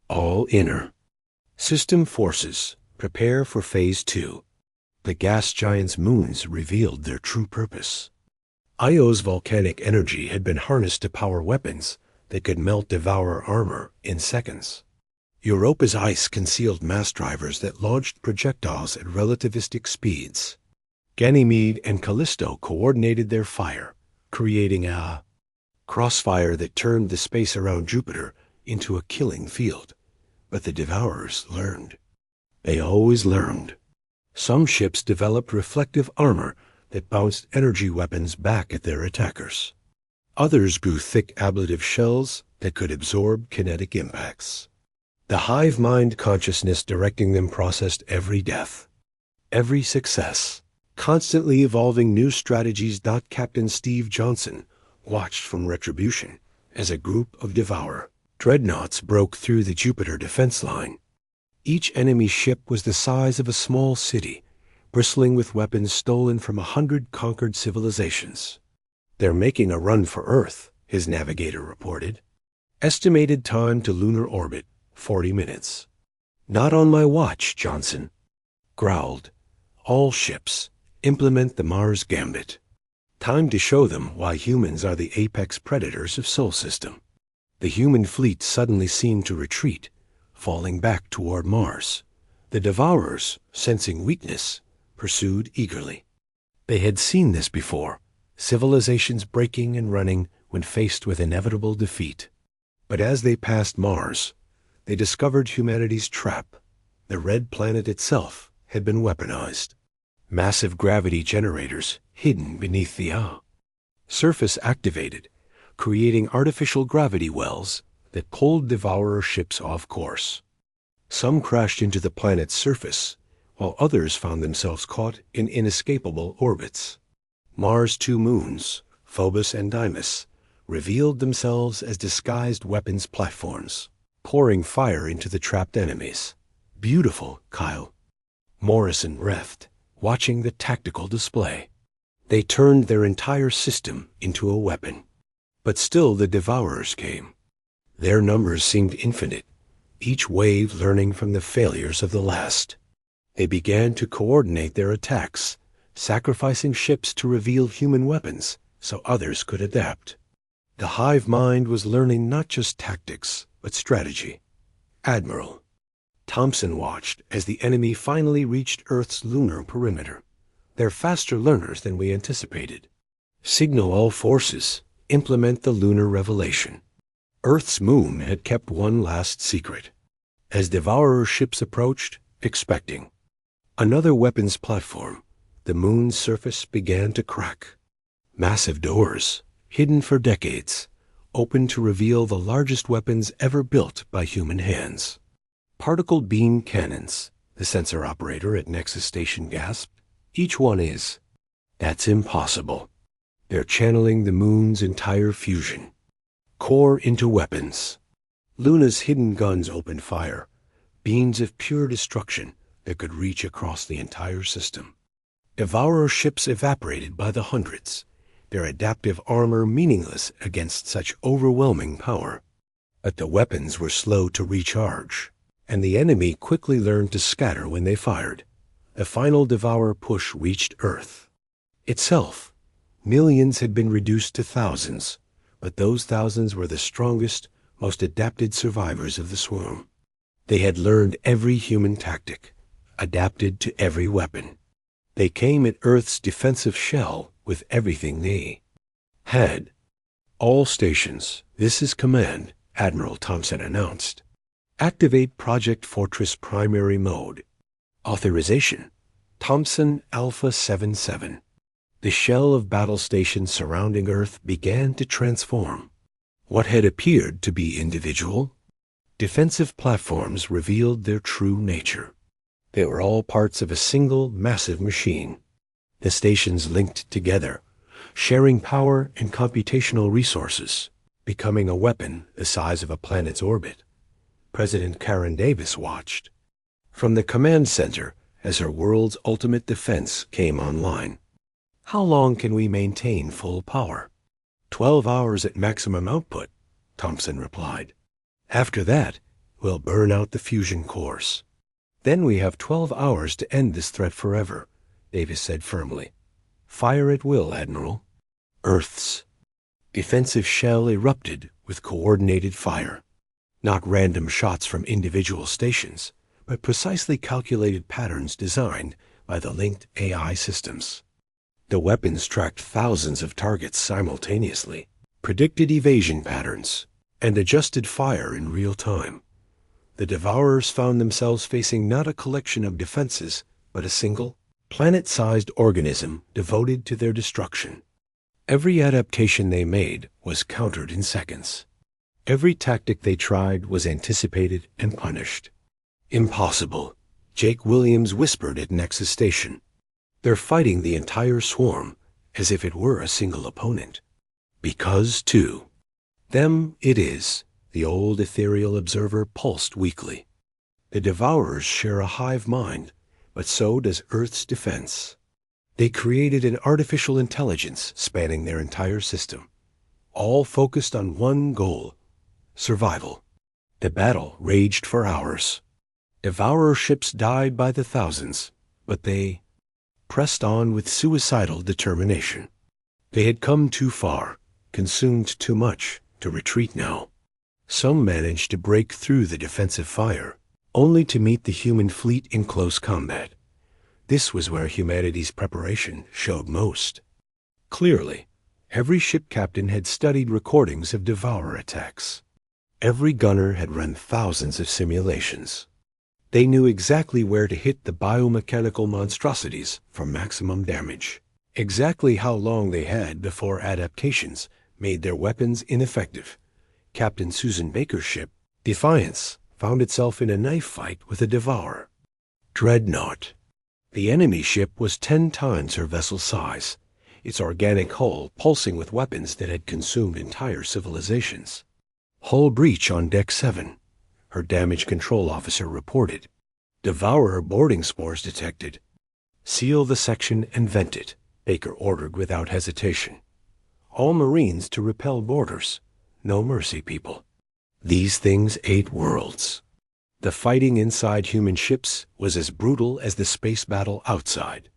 "All inner. System forces, prepare for Phase 2. The gas giant's moons revealed their true purpose. Io's volcanic energy had been harnessed to power weapons that could melt Devourer armor in seconds. Europa's ice concealed mass drivers that launched projectiles at relativistic speeds. Ganymede and Callisto coordinated their fire, creating a crossfire that turned the space around Jupiter into a killing field. But the Devourers learned. They always learned. Some ships developed reflective armor that bounced energy weapons back at their attackers. Others grew thick ablative shells that could absorb kinetic impacts. The hive mind consciousness directing them processed every death, every success, constantly evolving new strategies. Captain Steve Johnson watched from Retribution as a group of Devourer dreadnoughts broke through the Jupiter defense line. Each enemy ship was the size of a small city, bristling with weapons stolen from 100 conquered civilizations. "They're making a run for Earth," his navigator reported. "Estimated time to lunar orbit, 40 minutes. "Not on my watch," Johnson growled. "All ships, implement the Mars Gambit. Time to show them why humans are the apex predators of Sol System." The human fleet suddenly seemed to retreat, falling back toward Mars. The Devourers, sensing weakness, pursued eagerly. They had seen this before, civilizations breaking and running when faced with inevitable defeat. But as they passed Mars, they discovered humanity's trap. The red planet itself had been weaponized. Massive gravity generators hidden beneath the surface activated, creating artificial gravity wells that pulled Devourer ships off course. Some crashed into the planet's surface, while others found themselves caught in inescapable orbits. Mars' two moons, Phobos and Deimos, revealed themselves as disguised weapons platforms, pouring fire into the trapped enemies. "Beautiful," Kyle Morrison breathed, watching the tactical display. They turned their entire system into a weapon. But still the Devourers came. Their numbers seemed infinite, each wave learning from the failures of the last. They began to coordinate their attacks, sacrificing ships to reveal human weapons so others could adapt. The hive mind was learning not just tactics, but strategy. Admiral Thompson watched as the enemy finally reached Earth's lunar perimeter. "They're faster learners than we anticipated. Signal all forces. Implement the lunar revelation." Earth's moon had kept one last secret. As Devourer ships approached, expecting another weapons platform, the moon's surface began to crack. Massive doors, hidden for decades, opened to reveal the largest weapons ever built by human hands. Particle beam cannons, the sensor operator at Nexus Station gasped. "Each one is." "That's impossible. They're channeling the moon's entire fusion core into weapons." Luna's hidden guns opened fire, beams of pure destruction that could reach across the entire system. Devourer ships evaporated by the hundreds, their adaptive armor meaningless against such overwhelming power. But the weapons were slow to recharge, and the enemy quickly learned to scatter when they fired. The final Devourer push reached Earth itself. Millions had been reduced to thousands, but those thousands were the strongest, most adapted survivors of the swarm. They had learned every human tactic, adapted to every weapon. They came at Earth's defensive shell with everything they had. "All stations, this is command," Admiral Thompson announced. "Activate Project Fortress primary mode. Authorization, Thompson Alpha 77. The shell of battle stations surrounding Earth began to transform. What had appeared to be individual defensive platforms revealed their true nature. They were all parts of a single massive machine. The stations linked together, sharing power and computational resources, becoming a weapon the size of a planet's orbit. President Karen Davis watched from the command center as her world's ultimate defense came online. "How long can we maintain full power?" 12 hours at maximum output, Thompson replied. "After that, we'll burn out the fusion cores. Then we have 12 hours to end this threat forever," Davis said firmly. "Fire at will, Admiral." Earth's defensive shell erupted with coordinated fire. Not random shots from individual stations, but precisely calculated patterns designed by the linked AI systems. The weapons tracked thousands of targets simultaneously, predicted evasion patterns, and adjusted fire in real time. The Devourers found themselves facing not a collection of defenses, but a single, planet-sized organism devoted to their destruction. Every adaptation they made was countered in seconds. Every tactic they tried was anticipated and punished. Impossible, Jake Williams whispered at Nexus Station. They're fighting the entire swarm as if it were a single opponent. Because, too, them it is, the old ethereal observer pulsed weakly. The Devourers share a hive mind, but so does Earth's defense. They created an artificial intelligence spanning their entire system, all focused on one goal: survival. The battle raged for hours. Devourer ships died by the thousands, but they pressed on with suicidal determination. They had come too far, consumed too much, to retreat now. Some managed to break through the defensive fire, only to meet the human fleet in close combat. This was where humanity's preparation showed most. Clearly, every ship captain had studied recordings of Devourer attacks. Every gunner had run thousands of simulations. They knew exactly where to hit the biomechanical monstrosities for maximum damage, exactly how long they had before adaptations made their weapons ineffective. Captain Susan Baker's ship, Defiance, found itself in a knife fight with a Devourer. Dreadnought. The enemy ship was 10 times her vessel's size, its organic hull pulsing with weapons that had consumed entire civilizations. Hull breach on Deck 7, her damage control officer reported. Devourer boarding spores detected. Seal the section and vent it, Baker ordered without hesitation. All Marines to repel boarders. No mercy, people. These things ate worlds. The fighting inside human ships was as brutal as the space battle outside.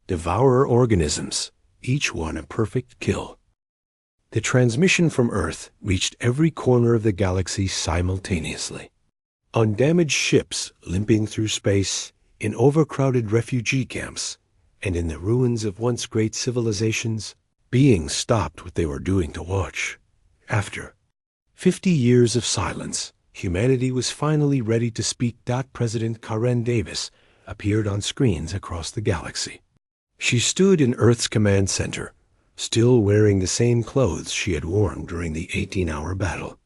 Devourer organisms, each one a perfect kill. The transmission from Earth reached every corner of the galaxy simultaneously. On damaged ships limping through space, in overcrowded refugee camps, and in the ruins of once great civilizations, beings stopped what they were doing to watch. After 50 years of silence, humanity was finally ready to speak. President Karen Davis appeared on screens across the galaxy. She stood in Earth's command center, still wearing the same clothes she had worn during the 18-hour battle.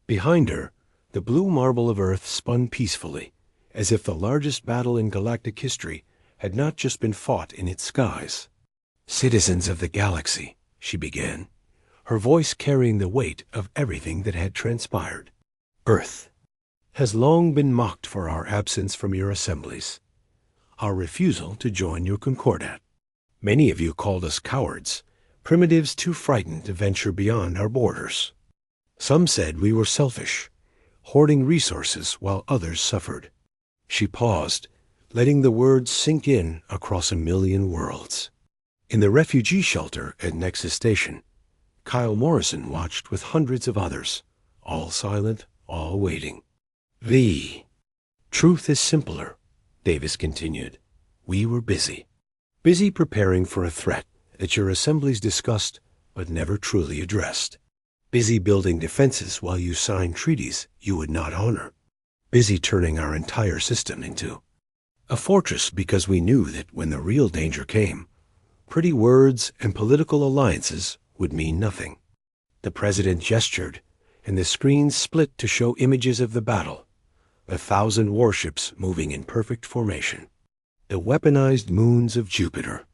Behind her, the blue marble of Earth spun peacefully, as if the largest battle in galactic history had not just been fought in its skies. "Citizens of the galaxy," she began, her voice carrying the weight of everything that had transpired. "Earth has long been mocked for our absence from your assemblies, our refusal to join your concordat. Many of you called us cowards, primitives too frightened to venture beyond our borders. Some said we were selfish, hoarding resources while others suffered." She paused, letting the words sink in across a million worlds. In the refugee shelter at Nexus Station, Kyle Morrison watched with hundreds of others, all silent, all waiting. "The truth is simpler," Davis continued. "We were busy preparing for a threat that your assemblies discussed but never truly addressed. Busy building defenses while you signed treaties you would not honor. Busy turning our entire system into a fortress because we knew that when the real danger came, pretty words and political alliances would mean nothing." The president gestured, and the screen split to show images of the battle, 1,000 warships moving in perfect formation. The weaponized moons of Jupiter,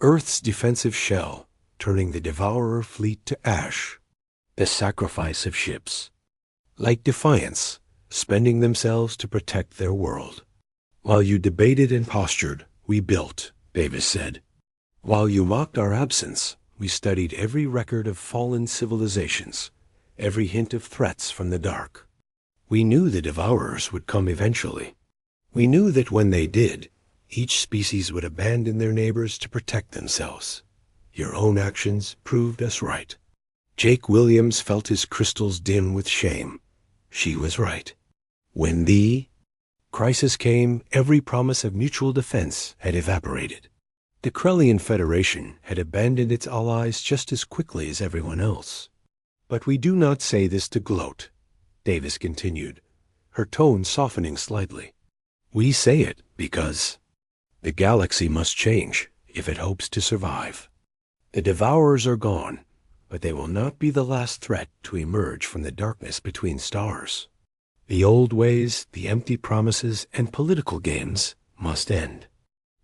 Earth's defensive shell, turning the Devourer fleet to ash. The sacrifice of ships, like Defiance, spending themselves to protect their world. "While you debated and postured, we built," Davis said. "While you mocked our absence, we studied every record of fallen civilizations, every hint of threats from the dark. We knew the Devourers would come eventually. We knew that when they did, each species would abandon their neighbors to protect themselves. Your own actions proved us right." Jake Williams felt his crystals dim with shame. She was right. When the crisis came, every promise of mutual defense had evaporated. The Krellian Federation had abandoned its allies just as quickly as everyone else. But we do not say this to gloat, Davis continued, her tone softening slightly. We say it because the galaxy must change if it hopes to survive. The Devourers are gone, but they will not be the last threat to emerge from the darkness between stars. The old ways, the empty promises, and political games must end.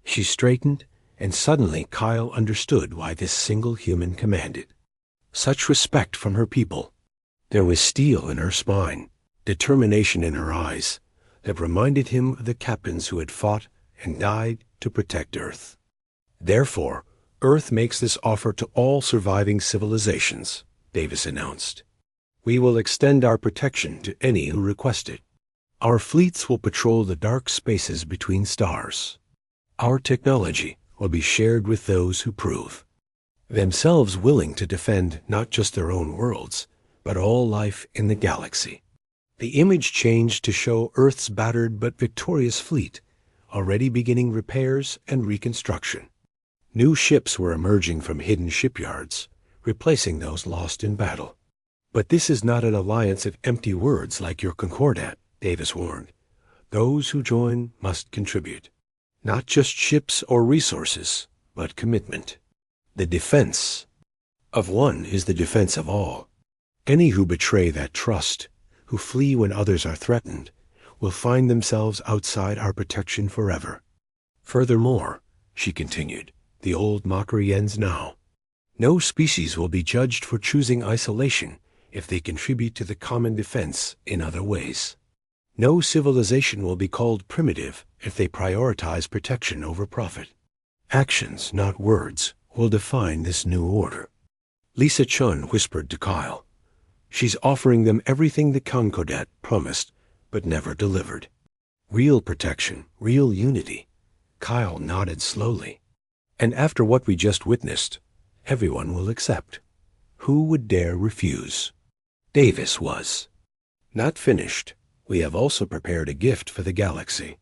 She straightened, and suddenly Kyle understood why this single human commanded. Such respect from her people. There was steel in her spine, determination in her eyes, that reminded him of the captains who had fought and died to protect Earth. Therefore, Earth makes this offer to all surviving civilizations, Davis announced. We will extend our protection to any who request it. Our fleets will patrol the dark spaces between stars. Our technology will be shared with those who prove themselves willing to defend not just their own worlds, but all life in the galaxy. The image changed to show Earth's battered but victorious fleet, already beginning repairs and reconstruction. New ships were emerging from hidden shipyards, replacing those lost in battle. But this is not an alliance of empty words like your Concordat, Davis warned. Those who join must contribute. Not just ships or resources, but commitment. The defense of one is the defense of all. Any who betray that trust, who flee when others are threatened, will find themselves outside our protection forever. Furthermore, she continued, the old mockery ends now. No species will be judged for choosing isolation if they contribute to the common defense in other ways. No civilization will be called primitive if they prioritize protection over profit. Actions, not words, will define this new order. Lisa Chun whispered to Kyle. She's offering them everything the Concordat promised, but never delivered. Real protection, real unity. Kyle nodded slowly. And after what we just witnessed, everyone will accept. Who would dare refuse? Davis was. Not finished. We have also prepared a gift for the galaxy.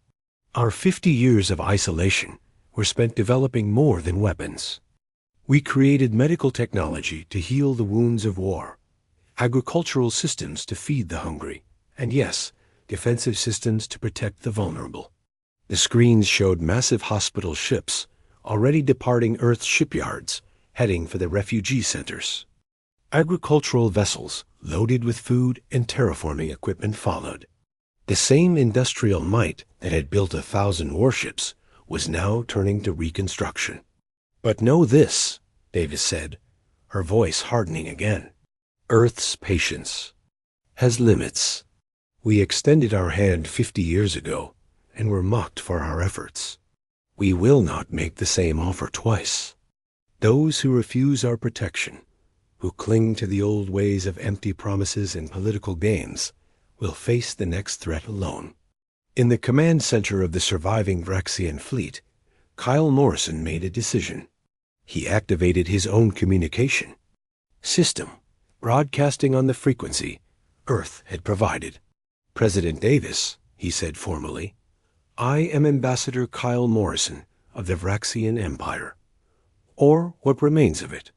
Our 50 years of isolation were spent developing more than weapons. We created medical technology to heal the wounds of war, agricultural systems to feed the hungry, and yes, defensive systems to protect the vulnerable. The screens showed massive hospital ships already departing Earth's shipyards, heading for the refugee centers. Agricultural vessels loaded with food and terraforming equipment followed. The same industrial might that had built 1,000 warships was now turning to reconstruction. But know this, Davis said, her voice hardening again. Earth's patience has limits. We extended our hand 50 years ago and were mocked for our efforts. We will not make the same offer twice. Those who refuse our protection, who cling to the old ways of empty promises and political games, will face the next threat alone. In the command center of the surviving Vraxian fleet, Kyle Morrison made a decision. He activated his own communication system, broadcasting on the frequency Earth had provided. President Davis, he said formally, I am Ambassador Kyle Morrison of the Vraxian Empire, or what remains of it.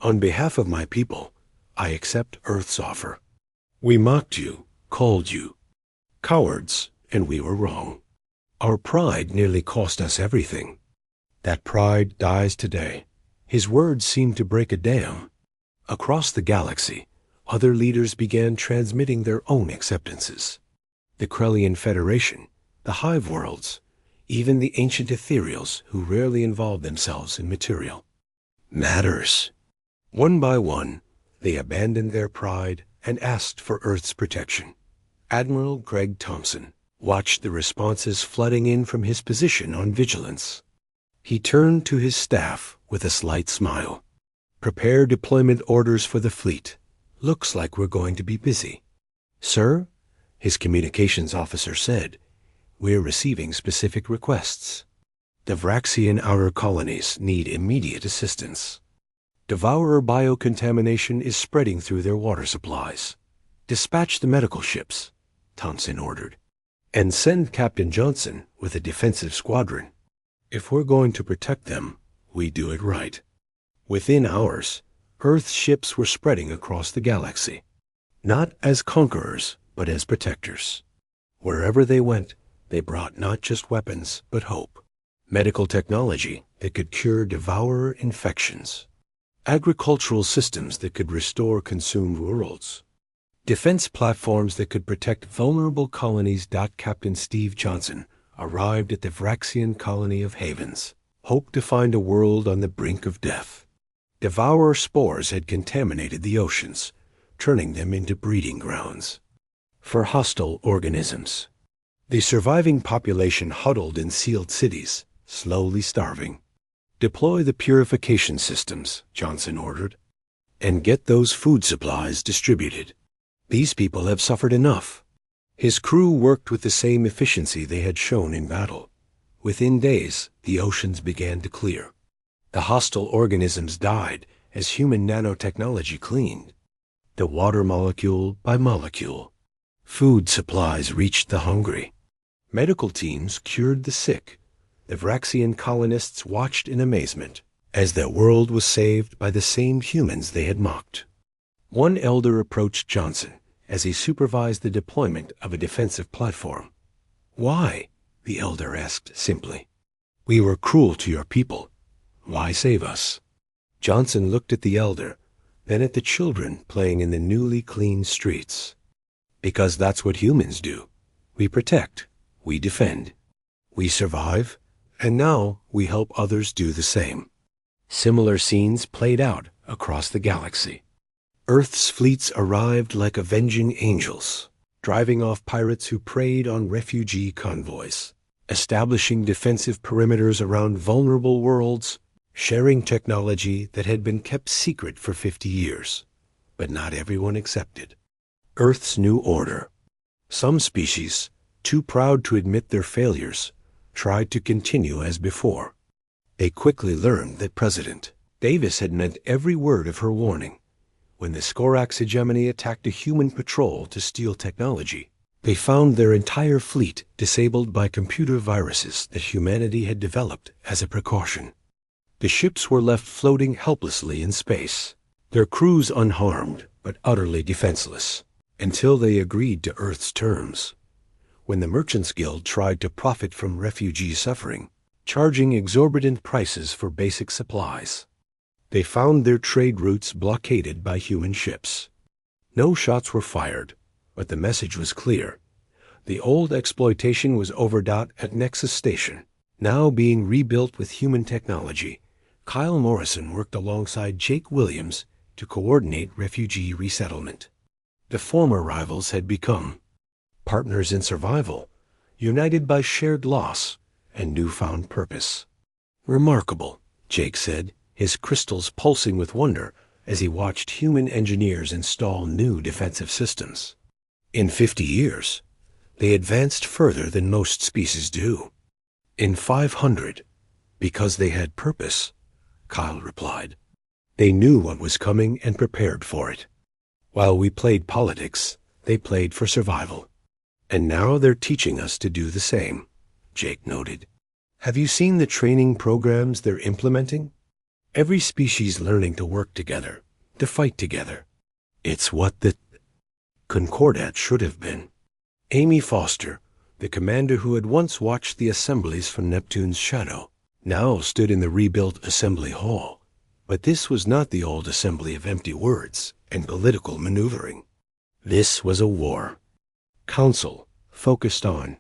On behalf of my people, I accept Earth's offer. We mocked you, called you cowards, and we were wrong. Our pride nearly cost us everything. That pride dies today. His words seemed to break a dam. Across the galaxy, other leaders began transmitting their own acceptances. The Krellian Federation, the Hive Worlds, even the ancient ethereals who rarely involved themselves in material matters. One by one, they abandoned their pride and asked for Earth's protection. Admiral Greg Thompson watched the responses flooding in from his position on vigilance. He turned to his staff with a slight smile. Prepare deployment orders for the fleet. Looks like we're going to be busy. Sir, his communications officer said, we're receiving specific requests. The Vraxian outer colonies need immediate assistance. Devourer biocontamination is spreading through their water supplies. Dispatch the medical ships, Thompson ordered, and send Captain Johnson with a defensive squadron. If we're going to protect them, we do it right. Within hours, Earth's ships were spreading across the galaxy, not as conquerors, but as protectors. Wherever they went, they brought not just weapons, but hope. Medical technology that could cure devourer infections. Agricultural systems that could restore consumed worlds. Defense platforms that could protect vulnerable colonies. Captain Steve Johnson arrived at the Vraxian colony of Havens, hoped to find a world on the brink of death. Devourer spores had contaminated the oceans, turning them into breeding grounds for hostile organisms. The surviving population huddled in sealed cities, slowly starving. Deploy the purification systems, Johnson ordered, and get those food supplies distributed. These people have suffered enough. His crew worked with the same efficiency they had shown in battle. Within days, the oceans began to clear. The hostile organisms died as human nanotechnology cleaned. The water molecule by molecule. Food supplies reached the hungry. Medical teams cured the sick. The Vraxian colonists watched in amazement as their world was saved by the same humans they had mocked. One elder approached Johnson as he supervised the deployment of a defensive platform. "Why?" the elder asked simply. "We were cruel to your people. Why save us?" Johnson looked at the elder, then at the children playing in the newly cleaned streets. "Because that's what humans do. We protect, we defend, we survive, and now we help others do the same." Similar scenes played out across the galaxy. Earth's fleets arrived like avenging angels, driving off pirates who preyed on refugee convoys, establishing defensive perimeters around vulnerable worlds, sharing technology that had been kept secret for 50 years, but not everyone accepted. Earth's new order. Some species, too proud to admit their failures, tried to continue as before. They quickly learned that President Davis had meant every word of her warning. When the Skorax hegemony attacked a human patrol to steal technology, they found their entire fleet disabled by computer viruses that humanity had developed as a precaution. The ships were left floating helplessly in space, their crews unharmed but utterly defenseless, until they agreed to Earth's terms. When the Merchants Guild tried to profit from refugee suffering, charging exorbitant prices for basic supplies, they found their trade routes blockaded by human ships. No shots were fired, but the message was clear. The old exploitation was overdought at Nexus Station, now being rebuilt with human technology. Kyle Morrison worked alongside Jake Williams to coordinate refugee resettlement. The former rivals had become partners in survival, united by shared loss and newfound purpose. "Remarkable," Jake said, his crystals pulsing with wonder as he watched human engineers install new defensive systems. "In 50 years, they advanced further than most species do." "In 500, because they had purpose," Kyle replied. "They knew what was coming and prepared for it. While we played politics, they played for survival. And now they're teaching us to do the same," Jake noted. "Have you seen the training programs they're implementing? Every species learning to work together, to fight together. It's what the Concordat should have been." Amy Foster, the commander who had once watched the assemblies from Neptune's shadow, now stood in the rebuilt assembly hall. But this was not the old assembly of empty words and political maneuvering. This was a war. Council focused on